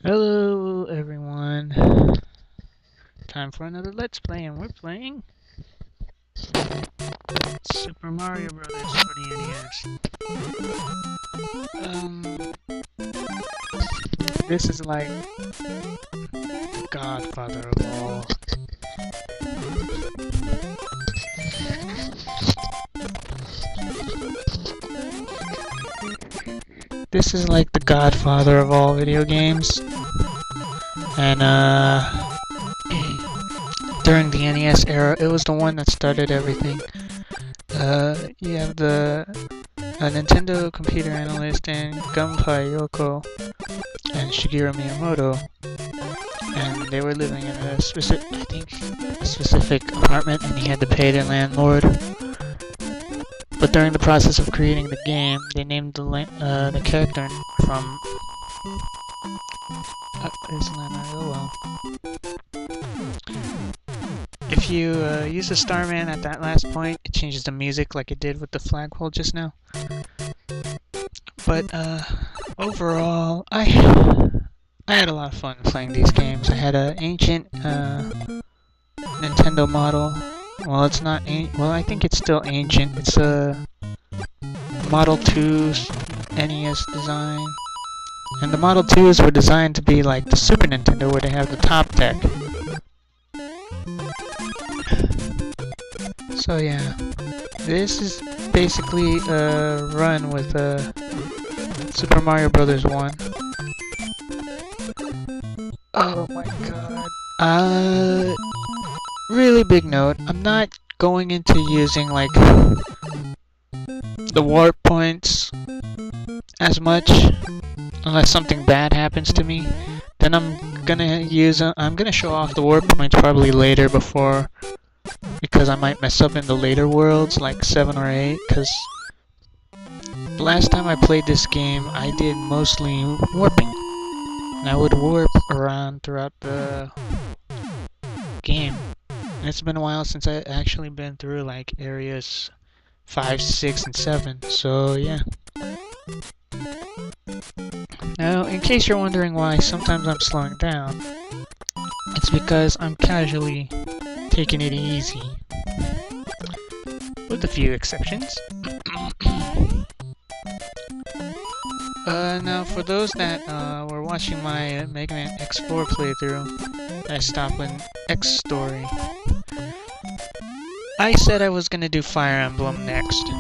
Hello everyone. Time for another Let's Play, and we're playing Super Mario Brothers for the NES. This is like the godfather of all. This is like the godfather of all video games. And during the NES era, it was the one that started everything. You have a Nintendo computer analyst and Gunpei Yoko and Shigeru Miyamoto, and they were living in a specific apartment, and he had to pay their landlord. But during the process of creating the game, they named the character from If you use the Starman at that last point, it changes the music like it did with the flagpole just now. But overall, I had a lot of fun playing these games. I had an ancient Nintendo model. Well, it's not well, I think it's still ancient. It's a Model 2 NES design. And the Model 2s were designed to be like the Super Nintendo, where they have the top deck. So yeah, this is basically a run with Super Mario Brothers 1. Oh my god. Really big note, I'm not going into using like the warp points as much unless something bad happens to me. Then I'm gonna show off the warp points probably later because I might mess up in the later worlds like 7 or 8, because the last time I played this game I did mostly warping. And I would warp around throughout the game. And it's been a while since I actually been through like areas 5, 6, and 7, so yeah. Now, in case you're wondering why sometimes I'm slowing down, it's because I'm casually taking it easy. With a few exceptions. Now, for those that were watching my Mega Man X4 playthrough, I stopped with X Story. I said I was gonna do Fire Emblem next.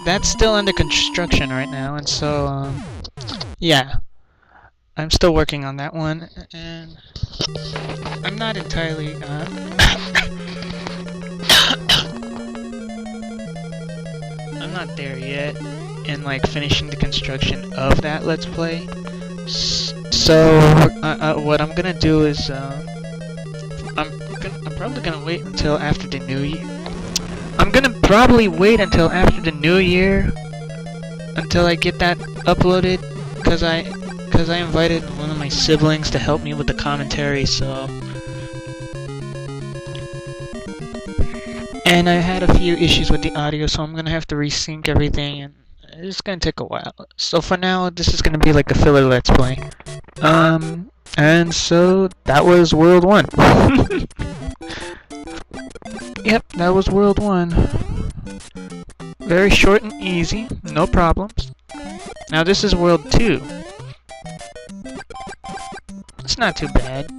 That's still under construction right now, and so, yeah. I'm still working on that one, and I'm not entirely, I'm not there yet in, like, finishing the construction of that Let's Play. So, what I'm gonna do is, I'm probably gonna wait until after the New Year. I'm gonna probably wait until after the New Year until I get that uploaded, because I invited one of my siblings to help me with the commentary, so. And I had a few issues with the audio, so I'm gonna have to resync everything, and it's gonna take a while. So for now, this is gonna be like a filler Let's Play. And so that was World 1. Yep, that was World 1. Very short and easy, no problems. Now this is World 2. It's not too bad.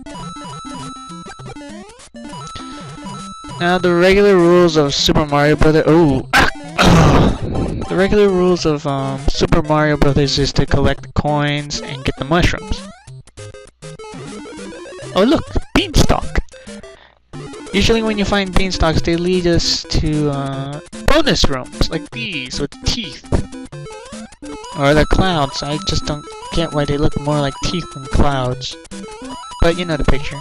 Now the regular rules of Super Mario Brothers. The regular rules of Super Mario Brothers is to collect the coins and get the mushrooms. Oh look, beanstalk. Usually when you find beanstalks, they lead us to bonus rooms like these with teeth. Or the clouds. I just don't get why they look more like teeth than clouds. But you know the picture.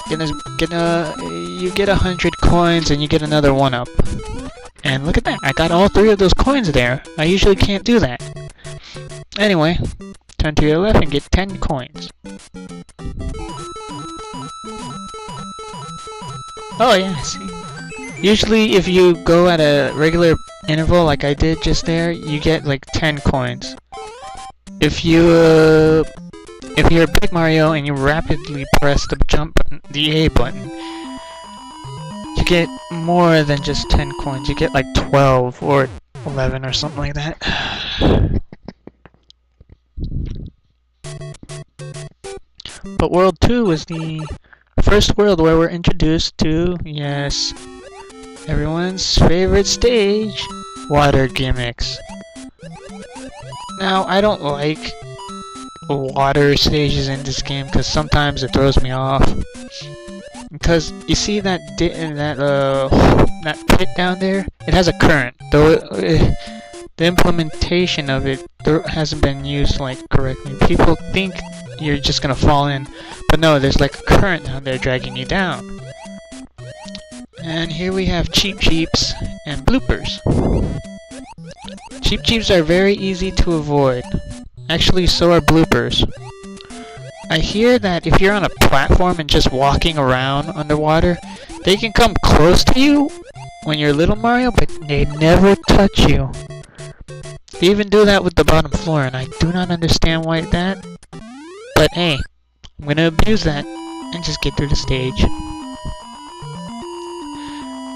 You get 100 coins and you get another 1-up. And look at that, I got all 3 of those coins there. I usually can't do that. Anyway, turn to your left and get 10 coins. Oh yeah, I see. Usually if you go at a regular interval like I did just there, you get like 10 coins. if you if you're a big Mario and you rapidly press the jump button, the A button, you get more than just 10 coins. You get like 12 or 11 or something like that. But World 2 was the first world where we're introduced to, yes, everyone's favorite stage, water gimmicks. Now, I don't like water stages in this game because sometimes it throws me off. Because you see that that pit down there, it has a current, though the implementation of it hasn't been used like correctly. People think you're just gonna fall in, but no, there's like a current down there dragging you down. And here we have Cheep Cheeps and bloopers. Cheep Cheeps are very easy to avoid. Actually, so are bloopers. I hear that if you're on a platform and just walking around underwater, they can come close to you when you're little Mario, but they never touch you. They even do that with the bottom floor, and I do not understand why that. But hey, I'm gonna abuse that and just get through the stage.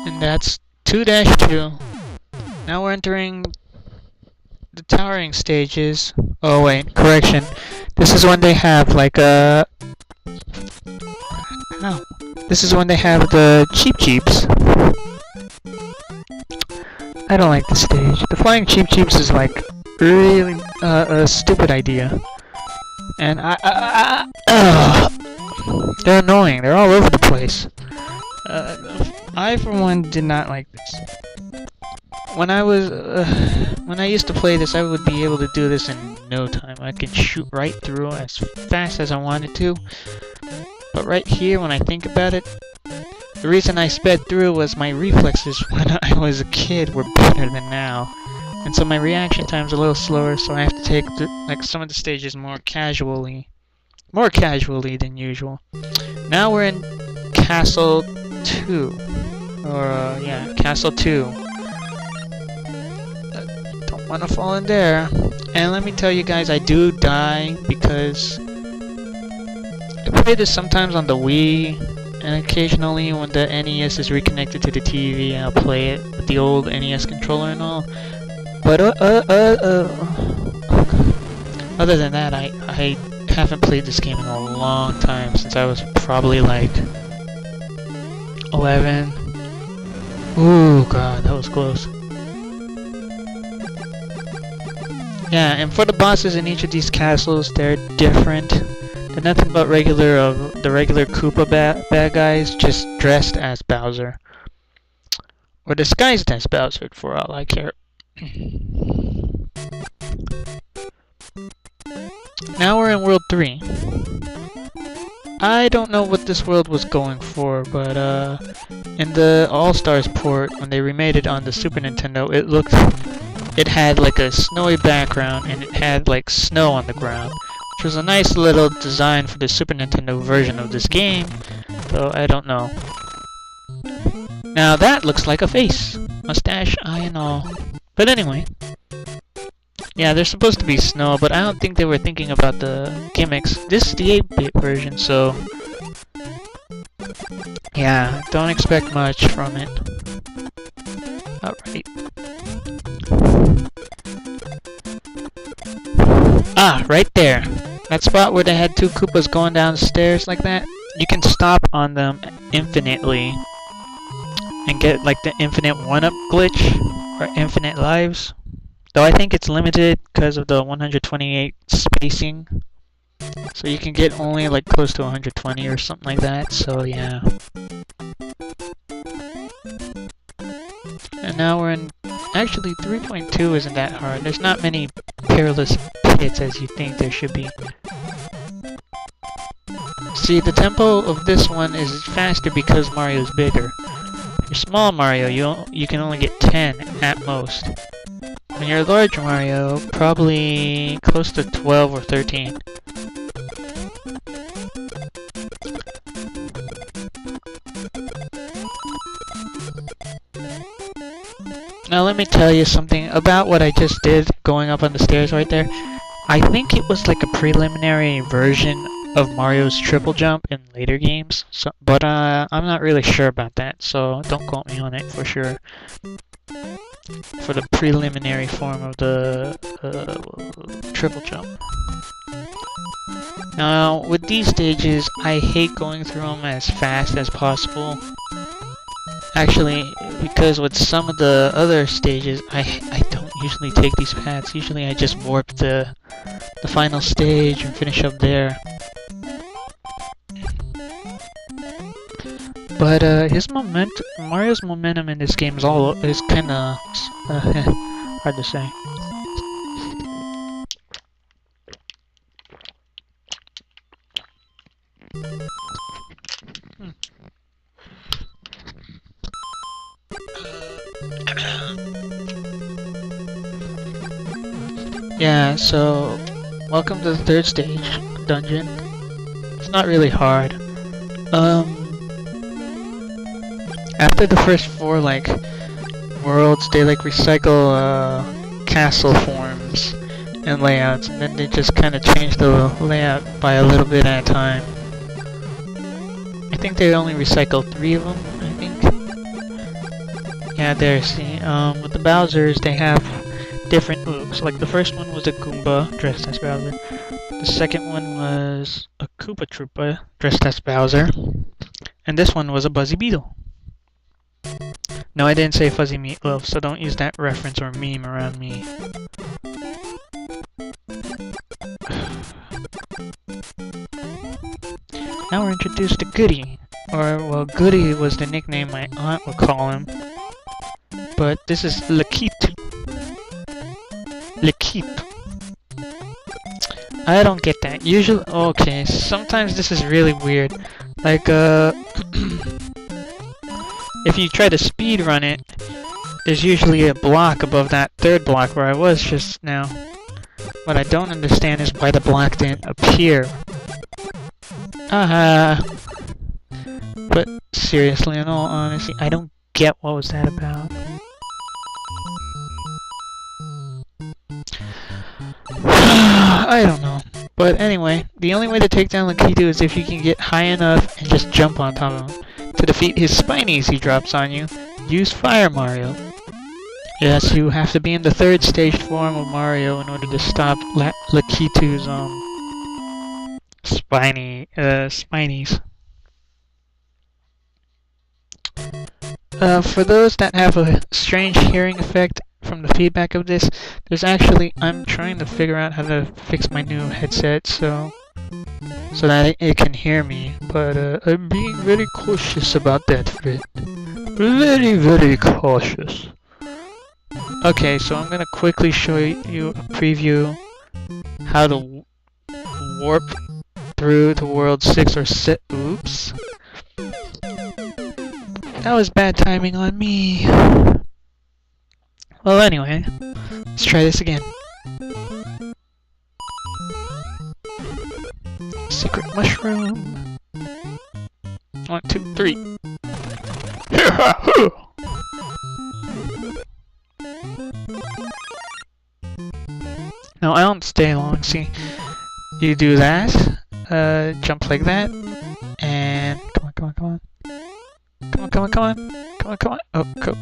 And that's 2-2. Now we're entering the towering stages. Oh wait, correction. This is when they have like a... No. This is when they have the Cheep Cheeps. I don't like this stage. The flying Cheep Cheeps is like really a stupid idea. And they're annoying. They're all over the place. I for one did not like this. When I used to play this, I would be able to do this in no time. I could shoot right through as fast as I wanted to. But right here, when I think about it, the reason I sped through was my reflexes when I was a kid were better than now. And so my reaction time's a little slower, so I have to take like some of the stages more casually than usual. Now we're in Castle 2. Or, yeah, Castle 2. Don't want to fall in there. And let me tell you guys, I do die because I play this sometimes on the Wii, and occasionally when the NES is reconnected to the TV, I'll play it with the old NES controller and all. But other than that, I haven't played this game in a long time, since I was probably like 11. Ooh, god, that was close. Yeah, and for the bosses in each of these castles, they're different. They're nothing but the regular Koopa bad guys, just dressed as Bowser. Or disguised as Bowser, for all I care. Now we're in World 3. I don't know what this world was going for, but in the All-Stars port, when they remade it on the Super Nintendo, it had like a snowy background and it had like snow on the ground, which was a nice little design for the Super Nintendo version of this game, though I don't know. Now that looks like a face, mustache, eye and all. But anyway, yeah, there's supposed to be snow, but I don't think they were thinking about the gimmicks. This is the 8-bit version, so yeah, don't expect much from it. Alright. Ah, right there. That spot where they had two Koopas going down the stairs like that. You can stop on them infinitely and get like the infinite 1-up glitch, or infinite lives. Though I think it's limited because of the 128 spacing. So you can get only like close to 120 or something like that, so yeah. And now we're in... Actually, 3.2 isn't that hard. There's not many perilous pits as you think there should be. See, the tempo of this one is faster because Mario's bigger. If you're small Mario, you can only get 10 at most. When you're a large Mario, probably close to 12 or 13. Now let me tell you something about what I just did going up on the stairs right there. I think it was like a preliminary version of Mario's triple jump in later games. So, but I'm not really sure about that, so don't quote me on it for sure. For the preliminary form of the triple jump. Now, with these stages, I hate going through them as fast as possible. Actually, because with some of the other stages, I don't usually take these paths. Usually I just warp the final stage and finish up there. But Mario's momentum in this game is kind of hard to say. Yeah, so welcome to the third stage dungeon. It's not really hard. After the first four worlds, they recycle castle forms and layouts, and then they just kind of change the layout by a little bit at a time. I think they only recycle 3 of them, I think. Yeah, there, see, with the Bowsers, they have different looks. Like the first one was a Goomba dressed as Bowser. The second one was a Koopa Troopa dressed as Bowser. And this one was a Buzzy Beetle. No, I didn't say Fuzzy Meatloaf, so don't use that reference or meme around me. Now we're introduced to Goody. Or, well, Goody was the nickname my aunt would call him. But this is Lakitu. L'Equipe. I don't get that. Usually, okay, sometimes this is really weird. Like, if you try to speed run it, there's usually a block above that third block where I was just now. What I don't understand is why the block didn't appear. But seriously, in all honesty, I don't get what was that about. I don't know. But anyway, the only way to take down Lakitu is if you can get high enough and just jump on top of him. To defeat his spinies he drops on you, use Fire Mario. Yes, you have to be in the third stage form of Mario in order to stop Lakitu's spinies. For those that have a strange hearing effect from the feedback of this, I'm trying to figure out how to fix my new headset so that it can hear me, but I'm being very cautious about that, Fred. Very, very cautious. Okay, so I'm gonna quickly show you a preview how to warp through to World 6 or 7. Oops. That was bad timing on me. Well, anyway, let's try this again. Secret mushroom. 1, 2, 3. No, I don't stay long. See, you do that, jump like that, and come on. Oh, go.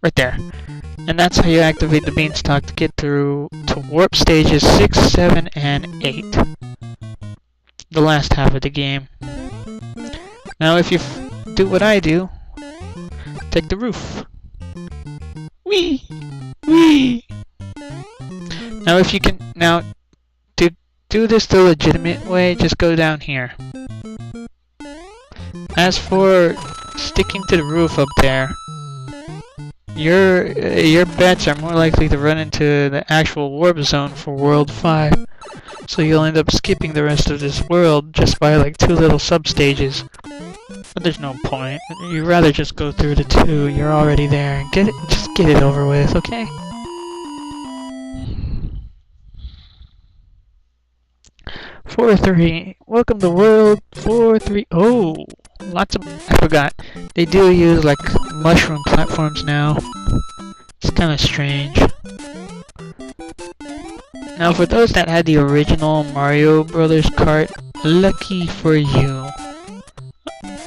Right there. And that's how you activate the beanstalk to get through to warp stages 6, 7, and 8. The last half of the game. Now if you do what I do, take the roof. Whee! Whee! Now if you can, to do this the legitimate way, just go down here. As for sticking to the roof up there, your bets are more likely to run into the actual warp zone for World 5. So you'll end up skipping the rest of this world just by 2 little sub-stages. But there's no point. You'd rather just go through the 2, you're already there, and just get it over with, okay? Four 3. Welcome to World 4-3. Oh, lots of. I forgot. They do use mushroom platforms now. It's kind of strange. Now for those that had the original Mario Brothers cart, lucky for you.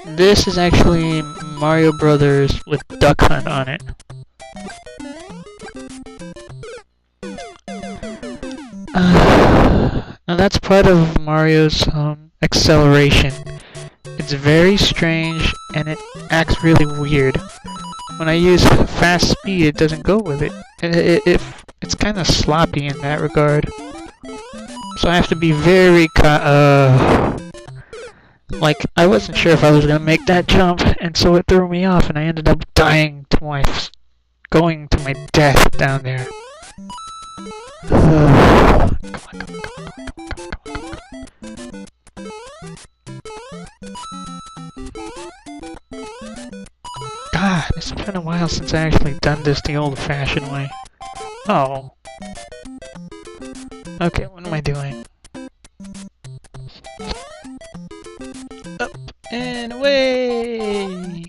This is actually Mario Brothers with Duck Hunt on it. Now that's part of Mario's acceleration. It's very strange and it acts really weird. When I use fast speed, it doesn't go with it. It's kind of sloppy in that regard. So I have to be very like, I wasn't sure if I was gonna make that jump, and so it threw me off, and I ended up going to my death down there. Come on, come on, come on, come on, come on. God, it's been a while since I actually done this the old-fashioned way. Oh. Okay, what am I doing? Up and away!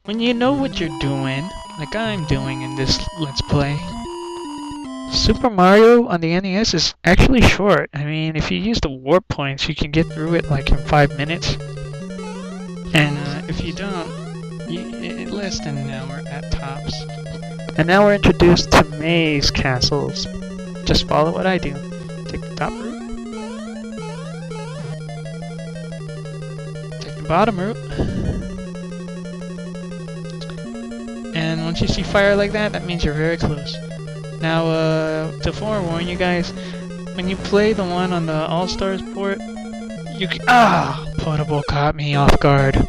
When you know what you're doing, like I'm doing in this Let's Play, Super Mario on the NES is actually short. I mean, if you use the warp points, you can get through it like in 5 minutes. And if you don't, less than an hour at tops. And now we're introduced to maze castles. Just follow what I do. Take the top route. Take the bottom route. And once you see fire like that, that means you're very close. Now, to forewarn you guys, when you play the one on the All-Stars port, you can— Potable caught me off guard.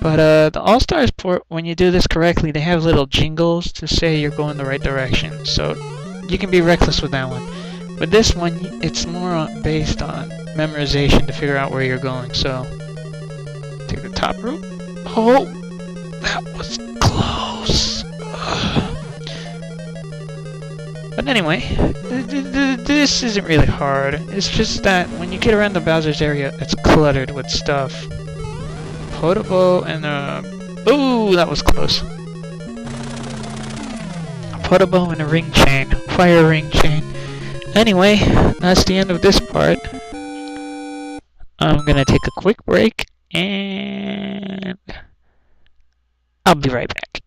But the All-Stars port, when you do this correctly, they have little jingles to say you're going the right direction. So you can be reckless with that one. But this one, it's more based on memorization to figure out where you're going. So take the top route. Oh, that was close. But anyway, this isn't really hard. It's just that when you get around the Bowser's area, it's cluttered with stuff. Potable and ooh, that was close. A potable and a ring chain, fire ring chain. Anyway, that's the end of this part. I'm gonna take a quick break and I'll be right back.